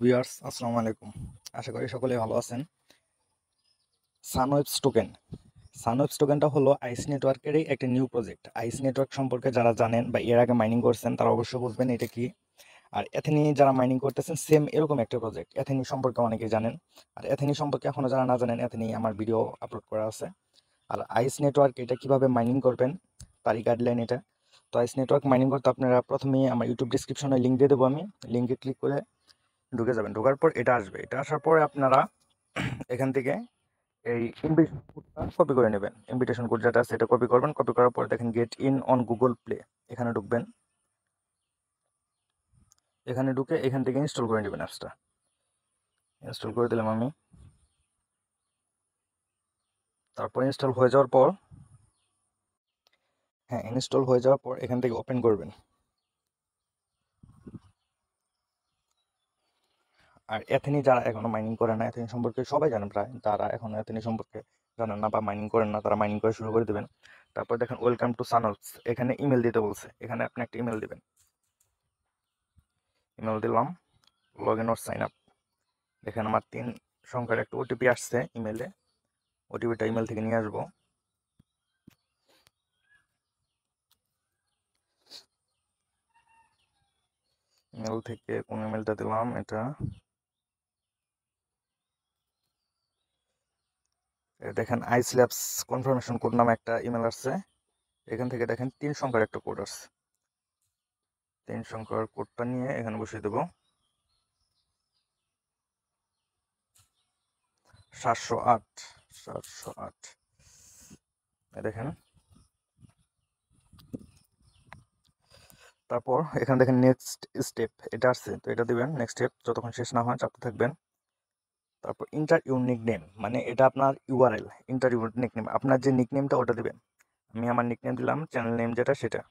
Viewers আসসালামু আলাইকুম। আশা করি সকলেই ভালো আছেন। সানওয়েবস টোকেন সানওয়েবস টোকেনটা হলো আইস নেটওয়ার্কেরই একটা নিউ প্রজেক্ট। আইস নেটওয়ার্ক সম্পর্কে যারা জানেন বা এর আগে মাইনিং করছেন তারা অবশ্যই বুঝবেন এটা কি। আর এথেনি যারা মাইনিং করতেছেন সেম এরকম একটা প্রজেক্ট। এথেনি সম্পর্কে অনেকেই জানেন, আর এথেনি সম্পর্কে এখনও যারা না জানেন, এথেনি আমার ভিডিও আপলোড করা আছে। আর আইস নেটওয়ার্ক এটা কিভাবে মাইনিং করবেন তারই গাইডলাইন এটা। তো আইস নেটওয়ার্ক মাইনিং করতে আপনারা প্রথমেই আমার ইউটিউব ডিসক্রিপশনে লিঙ্ক দিয়ে দেবো, আমি লিঙ্কে ক্লিক করে ঢুকে যাবেন। ঢোকার পর এটা আসবে, এটা আসার পরে আপনারা এখান থেকে এই ইনভিটেশন কোডটা কপি করে নেবেন। ইনভিটেশন কোড যেটা আছে এটা কপি করবেন। কপি করার পর দেখেন get in on Google play, এখানে ঢুকবেন। এখানে ঢুকে এখান থেকে ইনস্টল করে নেবেন অ্যাপসটা। ইনস্টল করে দিলাম আমি। তারপর ইনস্টল হয়ে যাওয়ার পর ইনস্টল হয়ে যাওয়ার পর এখান থেকে ওপেন করবেন। আর এথেনি যারা এখনো মাইনিং করে না, এথেনি সম্পর্কে সবাই জানেন প্রায়, যারা এখনো এথেনি সম্পর্কে জানেন না বা মাইনিং করেন না তারা মাইনিং করে শুরু করে দেবেন। তারপর দেখেন ওয়েলকাম টু সানওয়েবস, এখানে ইমেল দিতে বলছে, এখানে আপনি একটা ইমেল দিবেন। ইমেল দিলাম, log in or sign up. দেখেন আমার 3 সংখ্যার একটা ওটিপি আসছে ইমেলে। ওটিপিটা ইমেল থেকে নিয়ে আসবো। ইমেল থেকে কোন ইমেলটা দিলাম, এটা দেখেন আইস ল্যাবস কনফার্মেশন কোড নামে একটা ইমেল আসছে। এখান থেকে দেখেন 3 সংখ্যার একটা কোড আসছে। 3 সংখ্যার কোডটা নিয়ে এখানে বসিয়ে দেবো। 708 708 দেখেন। তারপর এখানে দেখেন নেক্সট স্টেপ এটা আসছে, তো এটা দিবেন। নেক্সট স্টেপ যতক্ষণ শেষ না হয় চাপতে থাকবেন। তারপর ইন্টার ইউর নিকনেম, মানে এটা আপনার ইউআরএল। ইন্টার ইউর নিকনেম, আপনার যে নিকনেমটা ওটা দিবেন। আমি আমার নিকনেম দিলাম, চ্যানেল নেম যেটা সেটা।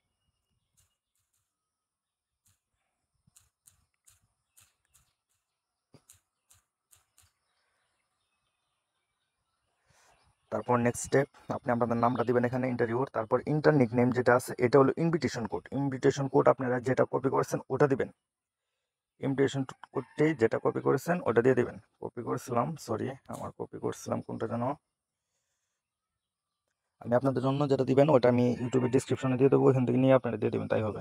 তারপর নেক্সট স্টেপ আপনি আপনাদের নামটা দিবেন এখানে ইন্টারভিউর। তারপর ইন্টার নিকনেম যেটা আছে এটা হলো ইনভিটেশন কোড। ইনভিটেশন কোড আপনারা যেটা কপি করেছেন ওটা দিবেন। ইনভিটেশন কোডটি যেটা কপি করেছেন ওটা দিয়ে দিবেন। কপি করেছিলাম, সরি আমার কপি করছিলাম কোনটা যেন। আমি আপনাদের জন্য যেটা দিবেন ওটা আমি ইউটিউবের ডিসক্রিপশনে দিয়ে দেবো, ওইখান থেকে নিয়ে আপনারা দিয়ে দেবেন, তাই হবে।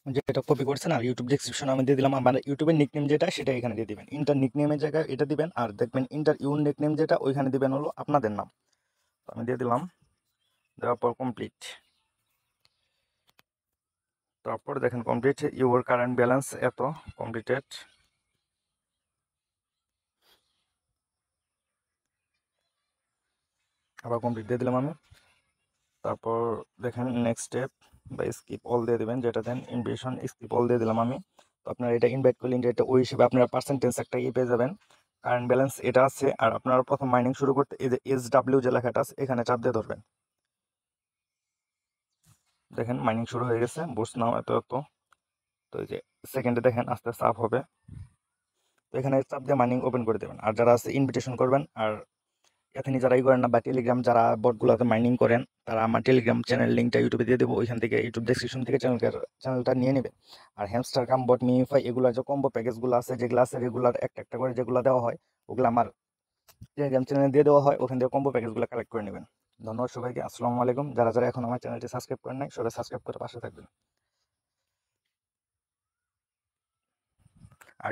যেটা কপি করছেন আর ইউটিউব ডিসক্রিপশনে আমি দিয়ে দিলাম। আমার ইউটিউবের নিকনেম যেটা সেটা এখানে দিয়ে দিবেন। ইন্টার নিকনেমের জায়গায় এটা দিবেন, আর দেখবেন ইন্টার ইউর নিকনেম যেটা ওইখানে দিবেন হলো আপনাদের নাম। তো আমি দিয়ে দিলাম, দেওয়ার পর কমপ্লিট। তারপর দেখেন কমপ্লিট, ইউর কারেন্ট ব্যালেন্স এত, কমপ্লিটেড। আবার কমপ্লিট দিয়ে দিলাম আমি। তারপর দেখেন নেক্সট স্টেপ বা স্কিপ অল দিয়ে দেবেন, যেটা দেন ইনভিটেশন স্কিপ অল দিয়ে দিলাম আমি। তো আপনারা এটা ইনভাইট করলেন, এটা ওই হিসেবে আপনারা পার্সেন্টেজ একটা পেয়ে যাবেন। কারেন্ট ব্যালেন্স এটা আছে। আর আপনারা প্রথম মাইনিং শুরু করতে এই যে SW যে লেখাটা আছে এখানে চাপ দিয়ে ধরবেন। দেখেন মাইনিং শুরু হয়ে গেছে, বুঝ নাও এত এত। তো এই যে সেকেন্ডে দেখেন আস্তে আস্তে আপ হবে। তো এখানে চাপ দিয়ে মাইনিং ওপেন করে দেবেন। আর যারা আছে ইনভিটেশন করবেন, আর এখানে যারাই করেন না বা টেলিগ্রাম যারা বটগুলোতে মাইনিং করেন তারা আমার টেলিগ্রাম চ্যানেল লিঙ্কটা ইউটিউবে দিয়ে দেবো, ওইখান থেকে ইউটিউব ডেসক্রিপশন থেকে চ্যানেলটা নিয়ে নেবেন। আর হ্যামস্টার কাম বট মিমিফাই এগুলো যে কম্বো প্যাকেজগুলো আছে যেগুলো আছে রেগুলার একটা একটা করে যেগুলো দেওয়া হয় ওগুলো আমার টেলিগ্রাম চ্যানেলে দিয়ে দেওয়া হয়, ওখান থেকে কম্বো প্যাকেজগুলো কালেক্ট করে নেবেন। ধন্যবাদ সবাইকে, আসসালামু আলাইকুম। যারা যারা এখন আমার চ্যানেলটি সাবস্ক্রাইব করেন নাই সবাই সাবস্ক্রাইব করে পাশে থাকবেন। আর